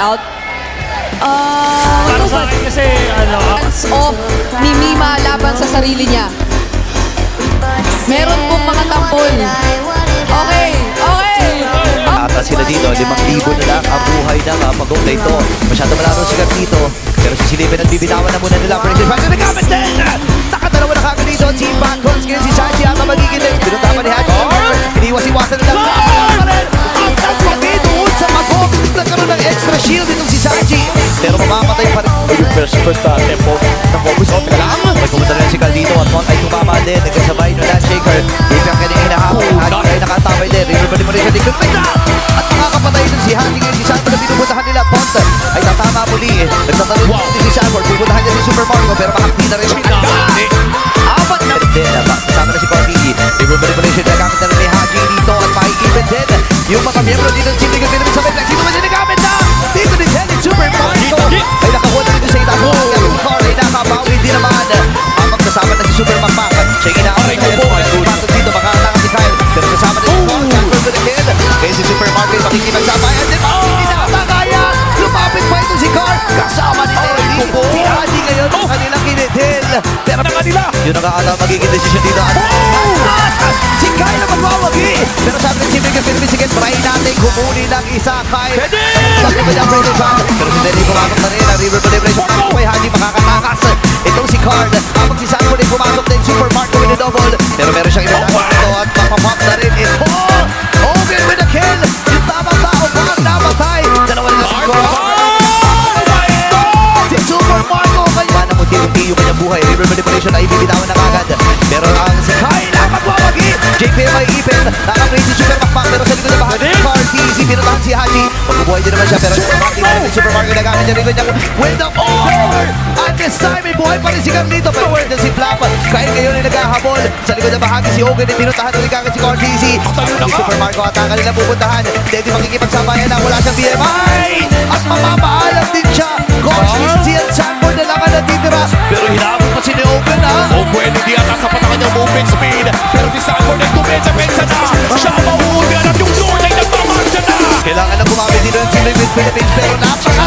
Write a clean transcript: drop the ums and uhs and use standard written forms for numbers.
Out. Para sa akin kasi, Hands off ni Mima laban sa sarili niya. Meron pong mga tampol. Okay, okay. At sila dito, 5,000 na lang ang buhay ng pag-goal na ito. Masyado malaro si Carlito. Pero si Silipin at bibitawan na muna nila. Precious Pack na nagamit din! Nakadalawa na kagad dito. Team Backwards ngayon si Sachi ang magiging din. Pinuntaman ni Haji. Iniwas-iwasan na lang. Ang nagpapit doon sa mag-goal. Nagkaroon ng extra shield itong si Sachi. Pero mamamatay pa rin. first tempo ng focus on ka lang. May pumunta rin si Carlito at Mont ay tumama din. Nagkasabay no Landshaker. Hindi ang kanyang hinahabol. Haji ay nakatabay din. River pa rin mo rin sa likod. At makakapatay din si Haji ngayon si Sanford na pinupuntahan nila. Mont ay tatama muli. Nagtatalon din si Sanford. Pupuntahan niya si Super Mario pero makakti na rin siya. Apat na rin din. Kasama na si Corby. River pa rin mo rin siya. Nagamit na rin ni Haji dito at makikipin din. Yung mga miyembro dito ng Team Liga Philippines sa Flex. Dito ba siya nagamit na? Dito din siya ni Super Mario. Ay nakakuha na rin sa itaas. Ang car ay nakabawi din naman. Habang kasama na si Super Macmac. Siya ginaaray na ito. Patong dito makakatangan si Kyle. Pero kasama na si Paul. Sanford to the kid. Kaya si Super Mario makikipagsabayan din. Hindi na kaya. Lumapit pa ito si Car. Kasama ni Nelly. Si Haji ngayon ang kanilang kinidil. Pero na kanila. Yun ang kaata magiging desisyon dito. Si Kyle ang magwawagi. Pero sabi ng Team Liga Philippines again. Try natin kumuli ng isa Kyle. Sabi ba niya pero si Nelly pumasok na rin. Ang River Celebration. May Haji makakatakas. Itong si Card. Habang si Sanford ay pumasok din. Super Marco with a double. Pero meron siyang inalaman ito. At mapapop na rin ito. Open with a kill. Yung tamang tao pa ang namatay. Dalawa nila si Card. Si Super Marco. Kaya na muti-muti yung kanyang buhay. River Celebration ay bibitawan na kagad. Pero ang si Kyle ang magwawagi. JP may ipin. Nakapray si Super Macmac. Pero sa likod na bahagi ni Card. Si pinutahan si Haji. Magbubuhay din naman siya. Pero si Super Marco nagamit niya rin niya. With the over. At this time ay buhay pa rin si Carlito. Pero word si Flap. Kaya ngayon ay naghahabol. Sa likod na bahagi si Ogen. Pinutahan ulit kagad si Cortese. Si Super Marco at ang kanilang pupuntahan. Dito makikipagsabayan na wala siyang BMI. At mamamaalam din siya. Cortese at Sanford na lang ang natitira. Pero hinabot pa si Ogen ha. O pwede di ata sa ang kanyang movement speed. Pero si Sanford ay tumedsa-pensa na. Siya ang mauugan at yung Lord ay nagmamarcha na. Kailangan na kumamit dito ng Team Liquid Philippines. Pero napaka